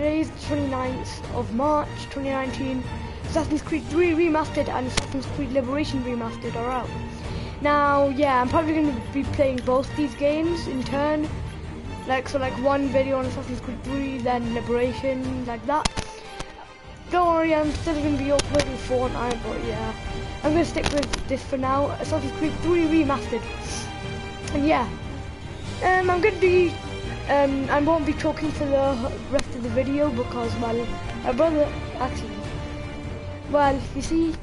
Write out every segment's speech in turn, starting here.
Today is the 29th of March 2019. Assassin's Creed 3 Remastered and Assassin's Creed Liberation Remastered are out. Now, yeah, I'm probably going to be playing both these games in turn. Like one video on Assassin's Creed 3, then Liberation, like that. Don't worry, I'm still going to be uploading Fortnite, but yeah. I'm going to stick with this for now, Assassin's Creed 3 Remastered. And yeah, I'm going to be, I won't be talking for the rest of the video because, well, my brother, actually, well, you see,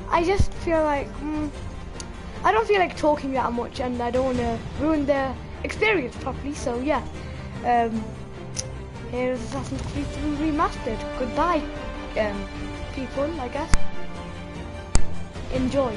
I just feel like, I don't feel like talking that much and I don't want to ruin the experience properly, so yeah. Here's Assassin's Creed 3 Remastered. Goodbye, people, I guess. Enjoy.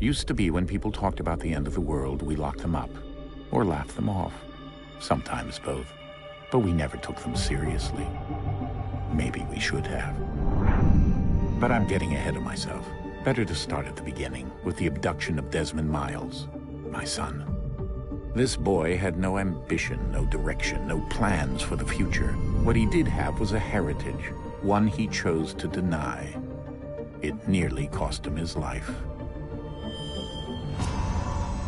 Used to be when people talked about the end of the world, we locked them up, or laughed them off. Sometimes both. But we never took them seriously. Maybe we should have. But I'm getting ahead of myself. Better to start at the beginning, with the abduction of Desmond Miles, my son. This boy had no ambition, no direction, no plans for the future. What he did have was a heritage, one he chose to deny. It nearly cost him his life.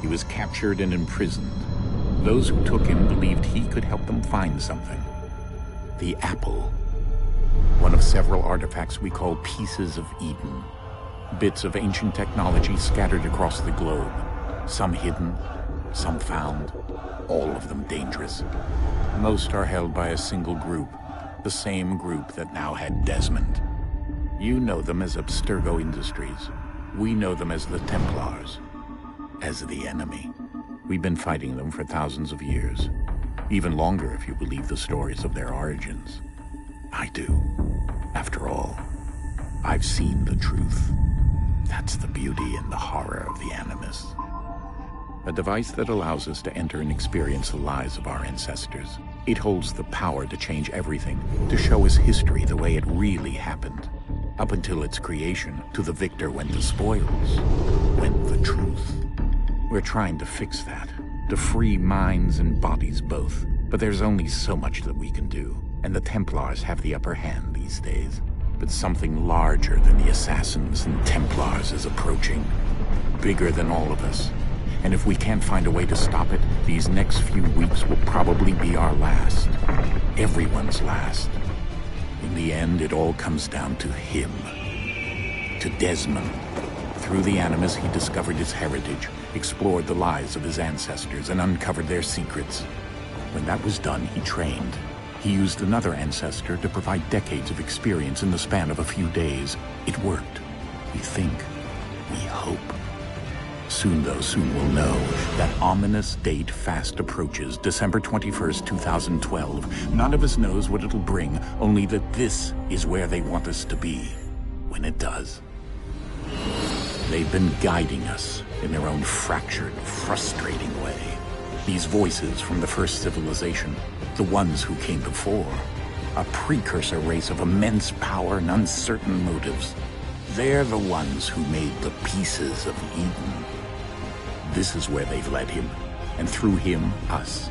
He was captured and imprisoned. Those who took him believed he could help them find something. The apple. One of several artifacts we call pieces of Eden. Bits of ancient technology scattered across the globe. Some hidden, some found, all of them dangerous. Most are held by a single group, the same group that now had Desmond. You know them as Abstergo Industries. We know them as the Templars. As the enemy. We've been fighting them for thousands of years. Even longer if you believe the stories of their origins. I do. After all, I've seen the truth. That's the beauty and the horror of the Animus. A device that allows us to enter and experience the lives of our ancestors. It holds the power to change everything, to show us history the way it really happened. Up until its creation, to the victor went the spoils, went the truth. We're trying to fix that, to free minds and bodies both. But there's only so much that we can do, and the Templars have the upper hand these days. But something larger than the Assassins and Templars is approaching, bigger than all of us. And if we can't find a way to stop it, these next few weeks will probably be our last. Everyone's last. In the end, it all comes down to him. To Desmond. Through the Animus, he discovered his heritage, explored the lives of his ancestors, and uncovered their secrets. When that was done, he trained. He used another ancestor to provide decades of experience in the span of a few days. It worked. We think. We hope. Soon, though, soon we'll know. That ominous date fast approaches, December 21st, 2012. None of us knows what it'll bring, only that this is where they want us to be. When it does. They've been guiding us in their own fractured, frustrating way. These voices from the first civilization, the ones who came before, a precursor race of immense power and uncertain motives. They're the ones who made the pieces of Eden. This is where they've led him, and through him, us.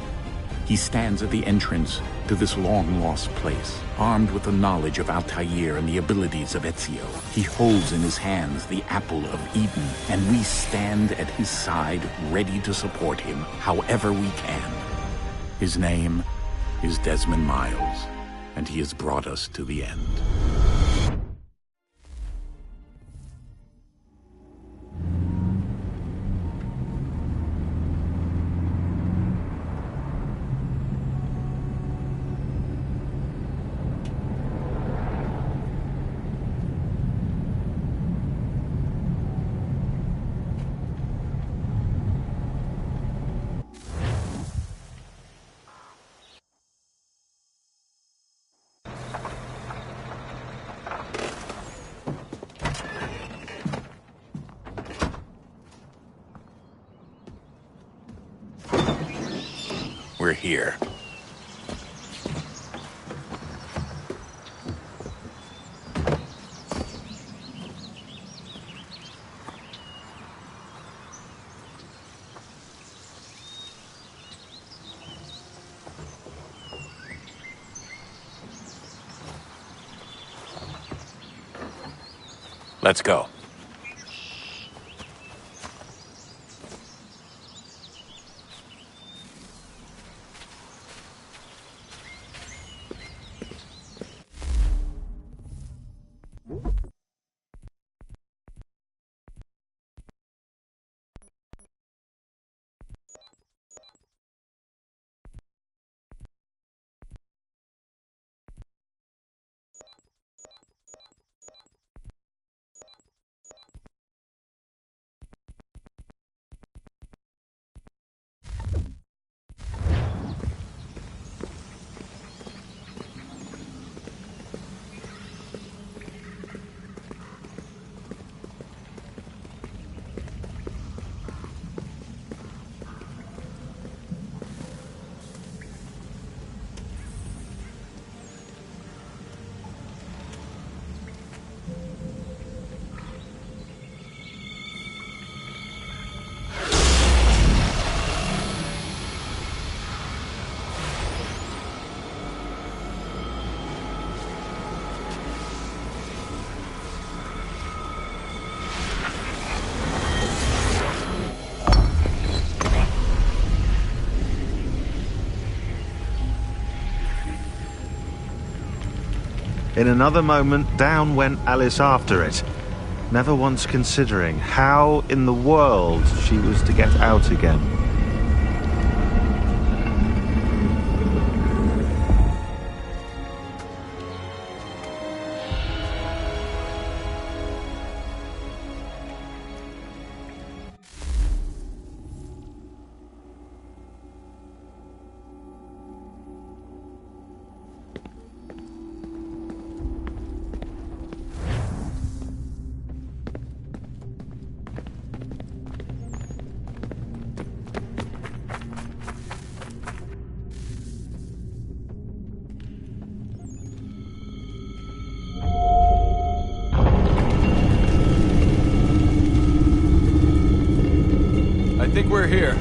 He stands at the entrance back to this long-lost place, armed with the knowledge of Altair and the abilities of Ezio. He holds in his hands the Apple of Eden, and we stand at his side, ready to support him however we can. His name is Desmond Miles, and he has brought us to the end. We're here. Let's go. In another moment, down went Alice after it, never once considering how in the world she was to get out again. I think we're here.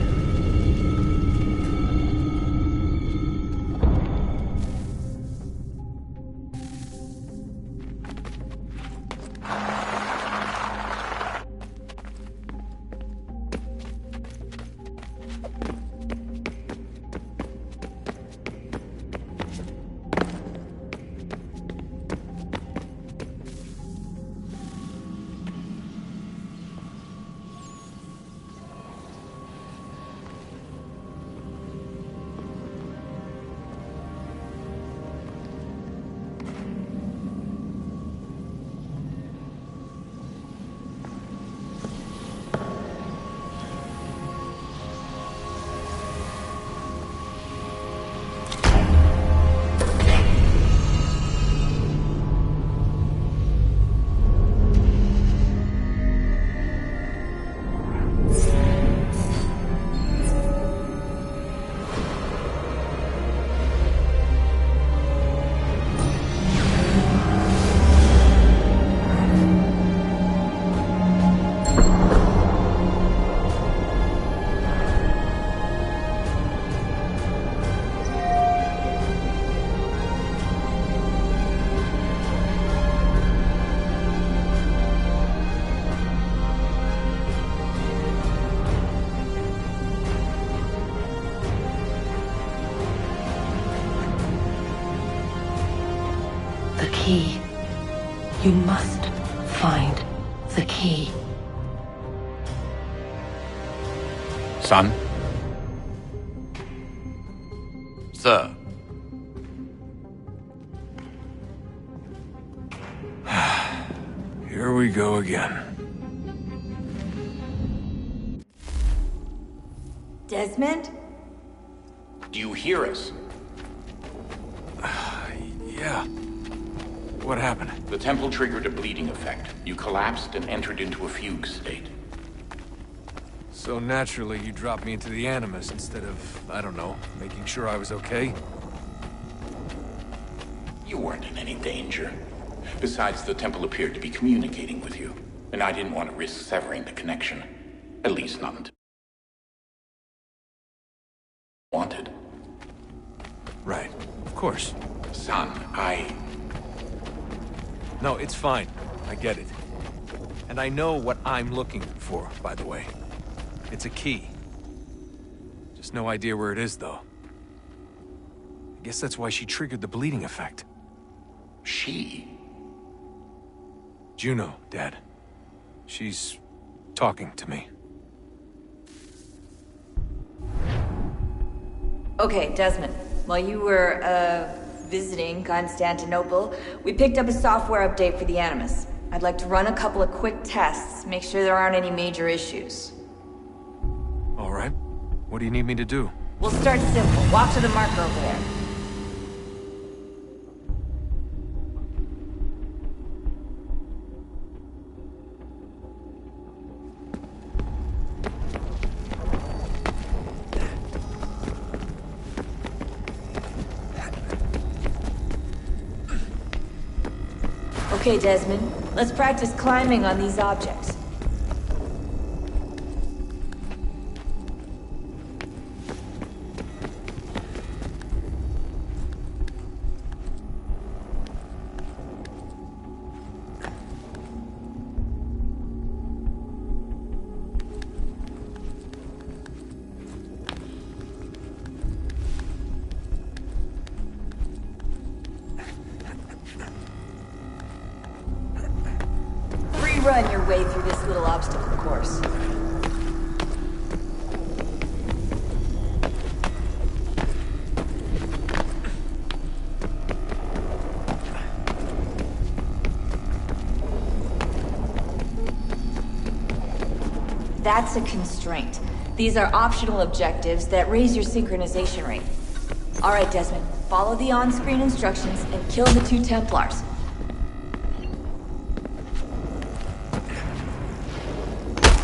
The key. You must find the key. Son? Sir. Here we go again. Desmond? Do you hear us? Yeah. What happened? The temple triggered a bleeding effect. You collapsed and entered into a fugue state. So naturally, you dropped me into the Animus instead of, I don't know, making sure I was okay? You weren't in any danger. Besides, the temple appeared to be communicating with you, and I didn't want to risk severing the connection. At least not until wanted. Right. Of course. Son, No, it's fine. I get it. And I know what I'm looking for, by the way. It's a key. Just no idea where it is, though. I guess that's why she triggered the bleeding effect. She? Juno, Dad. She's talking to me. Okay, Desmond. While you were, visiting Constantinople, we picked up a software update for the Animus. I'd like to run a couple of quick tests, make sure there aren't any major issues. All right. What do you need me to do? We'll start simple. Walk to the marker over there. Okay, Desmond. Let's practice climbing on these objects. Run your way through this little obstacle course. That's a constraint. These are optional objectives that raise your synchronization rate. All right, Desmond, follow the on-screen instructions and kill the 2 Templars.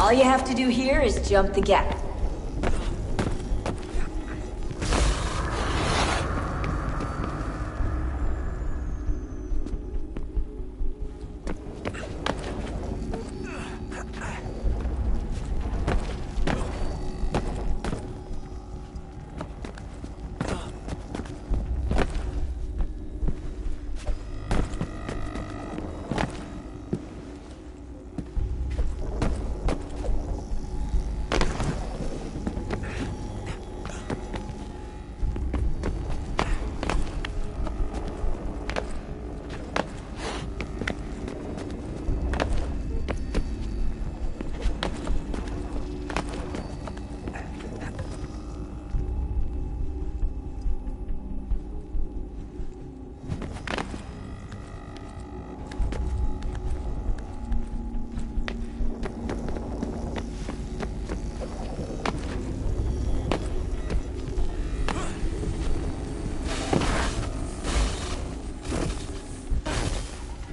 All you have to do here is jump the gap.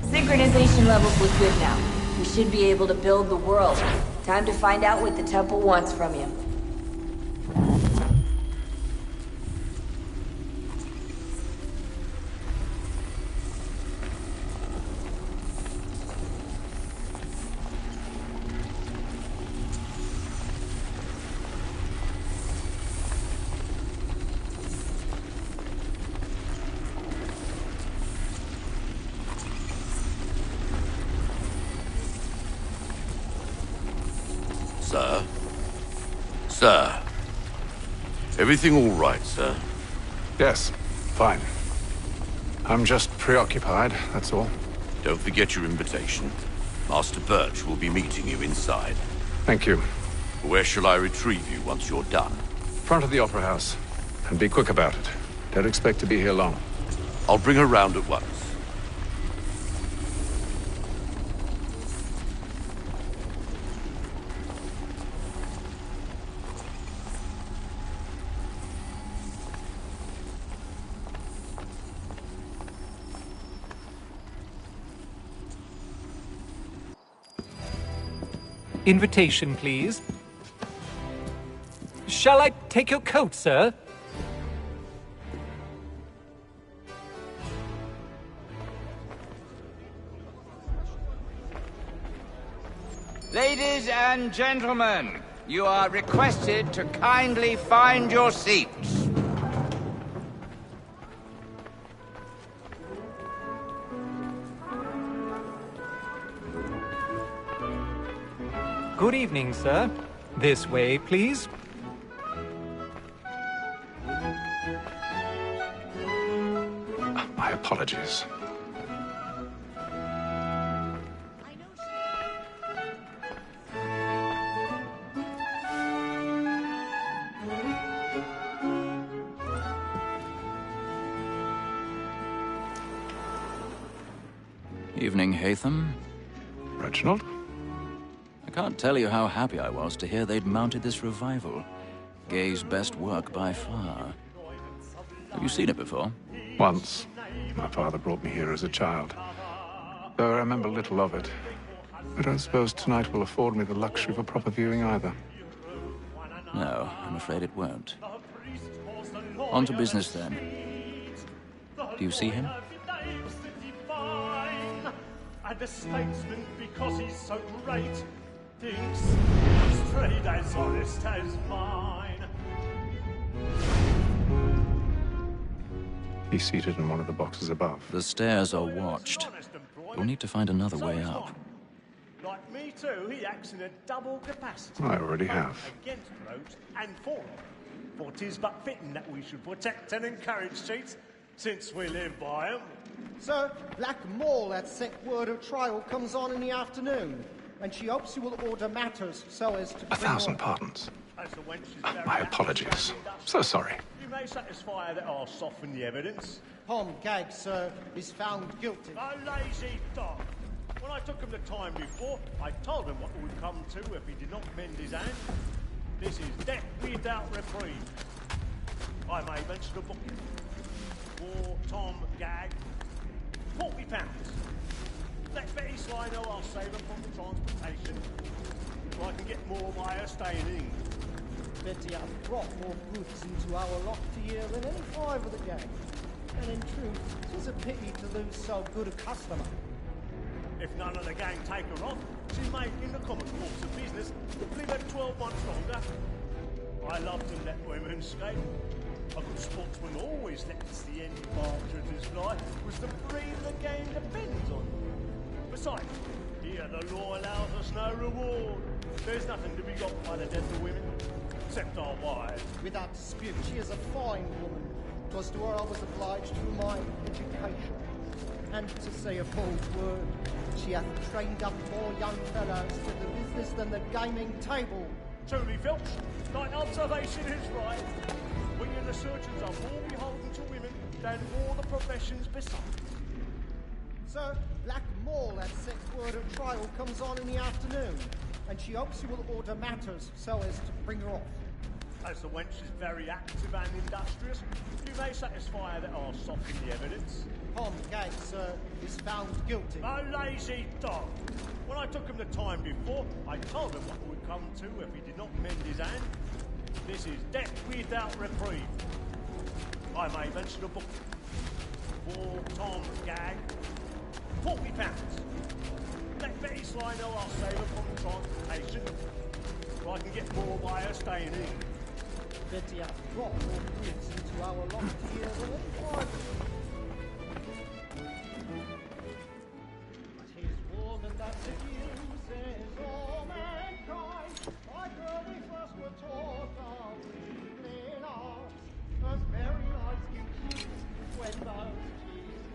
Synchronization levels look good now. We should be able to build the world. Time to find out what the temple wants from you. Sir? Sir? Everything all right, sir? Yes, fine. I'm just preoccupied, that's all. Don't forget your invitation. Master Birch will be meeting you inside. Thank you. Where shall I retrieve you once you're done? Front of the Opera House. And be quick about it. Don't expect to be here long. I'll bring her round at once. Invitation, please. Shall I take your coat, sir? Ladies and gentlemen, you are requested to kindly find your seats. Good evening, sir. This way, please. My apologies. Evening, Hatham. Reginald? I can't tell you how happy I was to hear they'd mounted this revival. Gay's best work by far. Have you seen it before? Once. My father brought me here as a child. Though I remember little of it. I don't suppose tonight will afford me the luxury of a proper viewing either. No, I'm afraid it won't. On to business then. Do you see him? And a statesman, because he's so great, thinks his trade as honest as mine. He's seated in one of the boxes above. The stairs are watched. We'll need to find another way up. Like me too, he acts in a double capacity. I already have. Against rogues and for them. For 'tis but fitting that we should protect and encourage cheats, since we live by 'em. Sir, Black Mall at set word of trial comes on in the afternoon, and she hopes you will order matters so as to... 1,000 pardons. As the wench is My apologies. So sorry. You may satisfy that I'll soften the evidence. Tom Gag, sir, is found guilty. A lazy dog. When I took him the time before, I told him what would come to if he did not mend his hand. This is death without reprieve. I may mention a booking. For Tom Gag, £40. Let Betty Sly know I'll save her from the transportation, so I can get more by her staying in England. Betty hath brought more goods into our lofty year than any five of the gang. And in truth, 'tis a pity to lose so good a customer. If none of the gang take her off, she may, in the common course of business, leave her 12 months longer. I love to let women skate. A good sportsman always lets the end partridges fly, which the breed of the game depends on. Besides, here the law allows us no reward. There's nothing to be got by the death of women, except our wives. Without dispute, she is a fine woman. 'Twas to her I was obliged through my education. And to say a bold word, she hath trained up more young fellows to the business than the gaming table. Truly, Filch, thine observation is right. We and the surgeons are more beholden to women than all the professions besides. Sir, Black Mall at set word of trial comes on in the afternoon, and she hopes you will order matters so as to bring her off. As the wench is very active and industrious, you may satisfy her that I'll soften the evidence. Tom Gag, sir, is found guilty. A lazy dog. When I took him the time before, I told him what would come to if he did not mend his hand. This is death without reprieve. I may mention a book. For Tom Gag, £40. Let Betty Sly know I'll save her from the transportation, so I can get more by her staying in. Betty hath brought more goods into our lofty year than any five. Tis woman that seduces all mankind, like her we first were taught our evening arts, as very eyes can choose when those cheese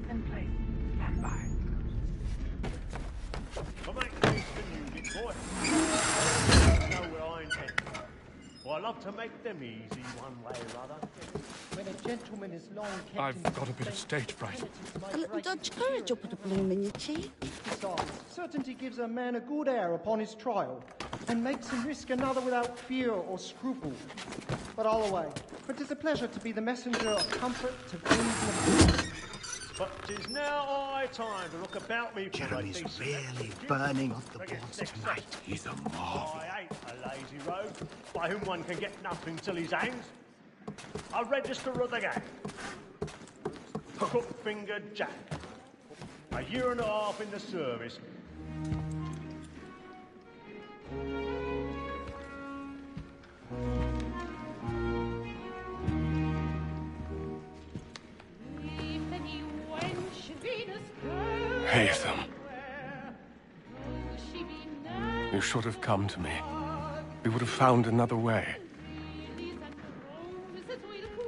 in place. Stand by. Come back to the music, boy. You know where I intend. Well, I love to make them easy one way or other. When a gentleman is long kept I've got a bit of stage fright. A little dodge courage will put a bloom in your cheek. Besides, certainty gives a man a good air upon his trial, and makes him risk another without fear or scruple. But I'll away, for 'tis a pleasure to be the messenger of comfort to things. But 'tis now high time to look about me for Jeremy's a decent really burning off the boards tonight. He's a marvel. I ain't a lazy rogue, by whom one can get nothing till he's hanged. A register of the gang. Crook-fingered Jack. A year and a half in the service. Haytham. You should have come to me. We would have found another way.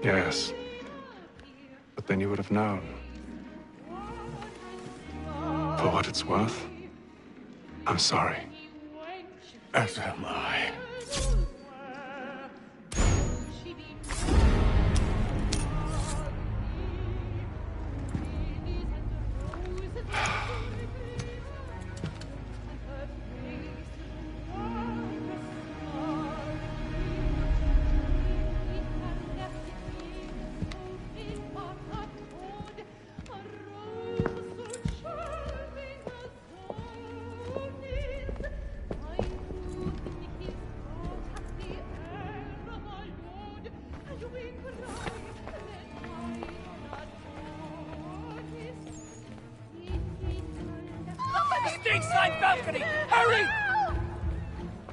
Yes. But then you would have known. For what it's worth, I'm sorry. As am I. Side balcony! Hurry!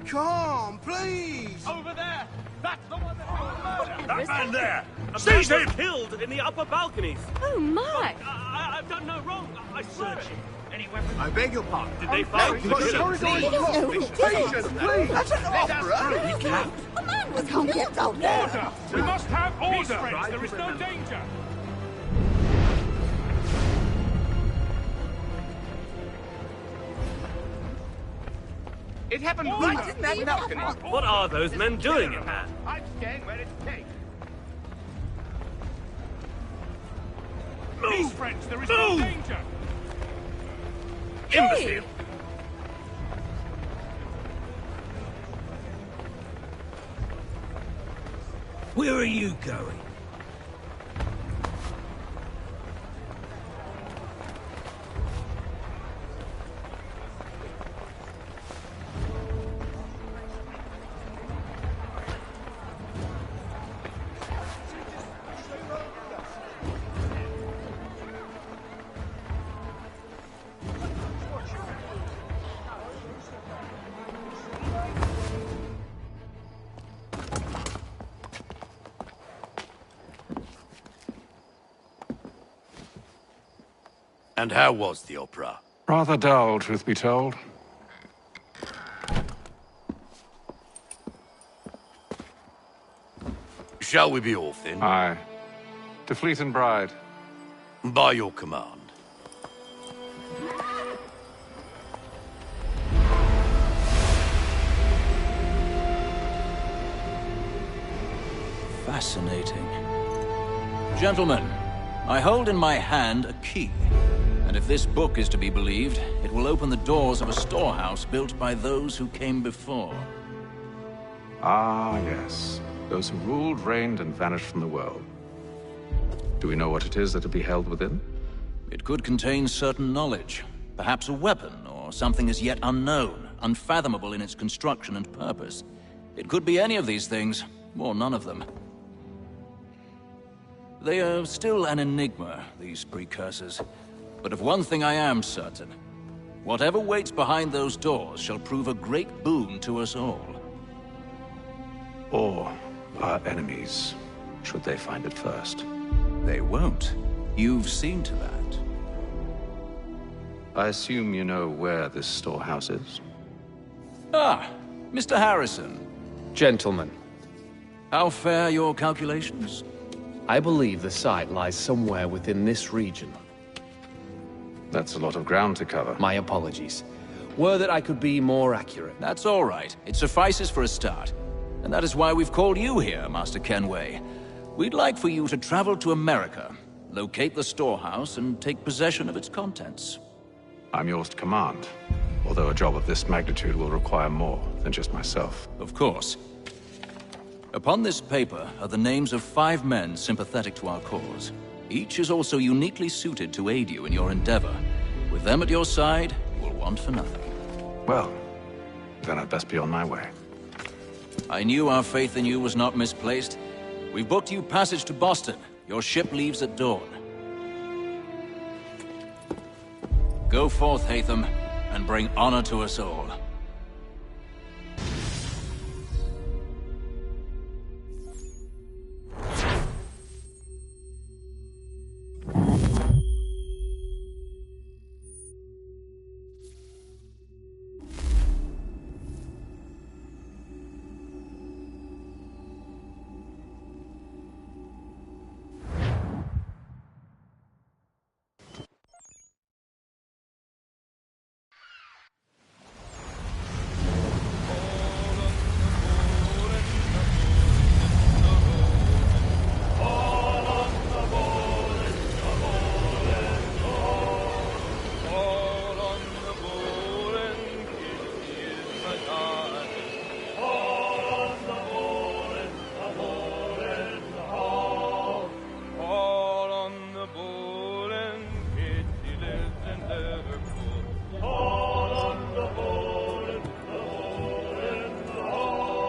Come, please! Over there! That's the one that That man there! Seize him! Killed in the upper balconies! Oh, my! I've done no wrong. I swear it. Any weapons? I beg your pardon. Did they find the killer? Patience, please! That's an opera! We can't. A man was can't get out there! Order! We must have order! Friends. There is no danger! It happened right in that balcony. What are those men doing in there? I'm staying where it's safe. Peace, friends. There is no danger. Imbecile. Where are you going? And how was the opera? Rather dull, truth be told. Shall we be off then? Aye. To Fleet and Bride. By your command. Fascinating. Gentlemen, I hold in my hand a key. And if this book is to be believed, it will open the doors of a storehouse built by those who came before. Ah, yes. Those who ruled, reigned, and vanished from the world. Do we know what it is that will be held within? It could contain certain knowledge. Perhaps a weapon, or something as yet unknown, unfathomable in its construction and purpose. It could be any of these things, or none of them. They are still an enigma, these precursors. But of one thing I am certain. Whatever waits behind those doors shall prove a great boon to us all. Or our enemies, should they find it first. They won't. You've seen to that. I assume you know where this storehouse is? Ah, Mr. Harrison. Gentlemen. How fare your calculations? I believe the site lies somewhere within this region. That's a lot of ground to cover. My apologies. Were that I could be more accurate. That's all right. It suffices for a start. And that is why we've called you here, Master Kenway. We'd like for you to travel to America, locate the storehouse, and take possession of its contents. I'm yours to command, although a job of this magnitude will require more than just myself. Of course. Upon this paper are the names of 5 men sympathetic to our cause. Each is also uniquely suited to aid you in your endeavor. With them at your side, you will want for nothing. Well, then I'd best be on my way. I knew our faith in you was not misplaced. We've booked you passage to Boston. Your ship leaves at dawn. Go forth, Hatham, and bring honor to us all.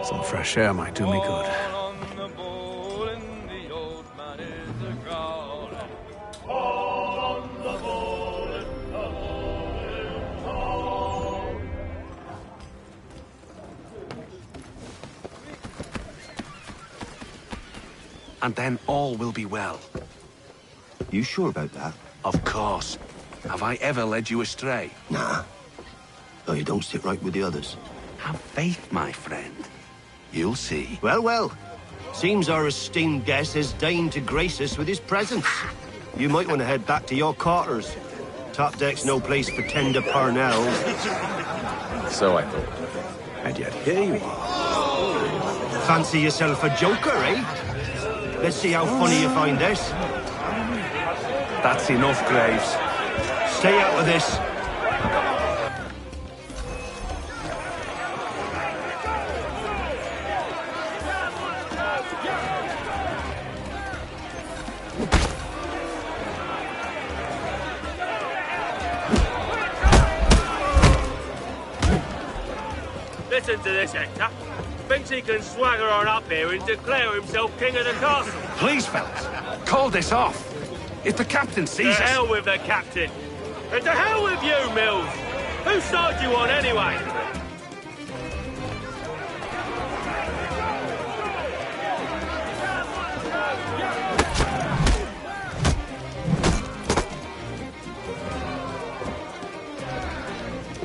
Some fresh air might do me good. And then all will be well. You sure about that? Of course. Have I ever led you astray? Nah. Oh, you don't sit right with the others. Have faith, my friend. You'll see. Well, well. Seems our esteemed guest has deigned to grace us with his presence. You might want to head back to your quarters. Top deck's no place for tender parnells. So I thought. And yet here you are. Fancy yourself a joker, eh? Let's see how funny you find this. That's enough, Graves. Stay out of this. Listen to this, Hector. Thinks he can swagger on up here and declare himself king of the castle. Please, fellas, call this off. If the captain sees us... To hell with the captain. And to hell with you, Mills. Whose side you on, anyway?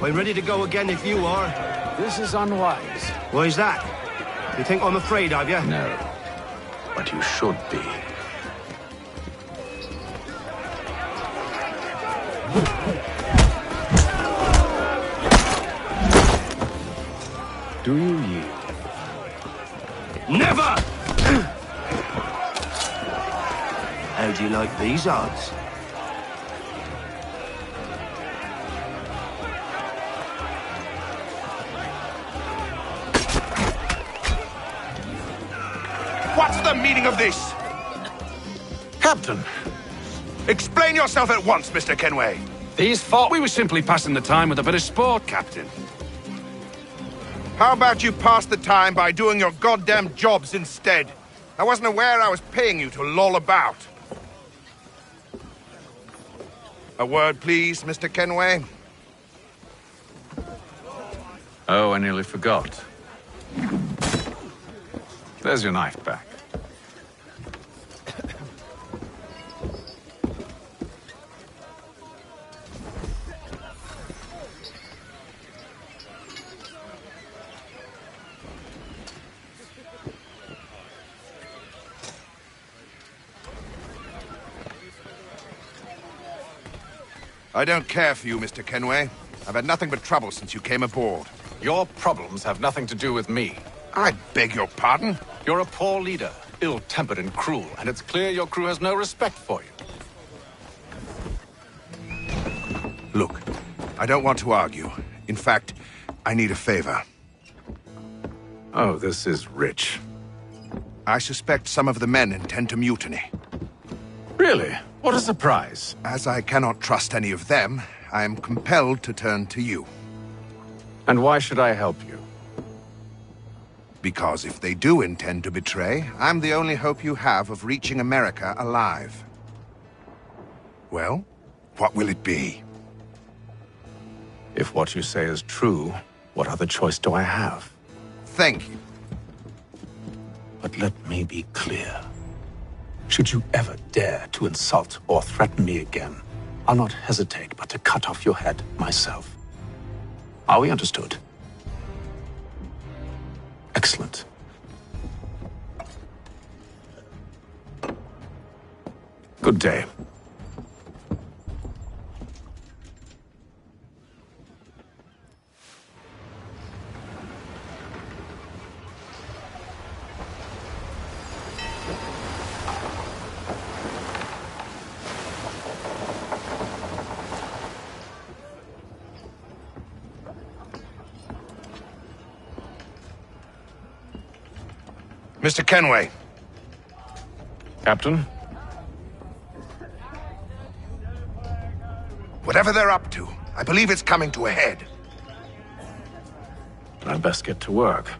I'm ready to go again if you are. This is unwise. Why's that? You think I'm afraid of you? No. But you should be. Do you yield? Never! How do you like these odds? What's the meaning of this? Captain! Explain yourself at once, Mr. Kenway. These thought we were simply passing the time with a bit of sport, Captain. How about you pass the time by doing your goddamn jobs instead? I wasn't aware I was paying you to loll about. A word, please, Mr. Kenway. Oh, I nearly forgot. There's your knife back. I don't care for you, Mr. Kenway. I've had nothing but trouble since you came aboard. Your problems have nothing to do with me. I beg your pardon? You're a poor leader, ill-tempered and cruel, and it's clear your crew has no respect for you. Look, I don't want to argue. In fact, I need a favor. Oh, this is rich. I suspect some of the men intend to mutiny. Really? What a surprise. As I cannot trust any of them, I am compelled to turn to you. And why should I help you? Because if they do intend to betray, I'm the only hope you have of reaching America alive. Well, what will it be? If what you say is true, what other choice do I have? Thank you. But let me be clear. Should you ever dare to insult or threaten me again, I'll not hesitate but to cut off your head myself. Are we understood? Excellent. Good day. Mr. Kenway. Captain? Whatever they're up to, I believe it's coming to a head. I'd best get to work.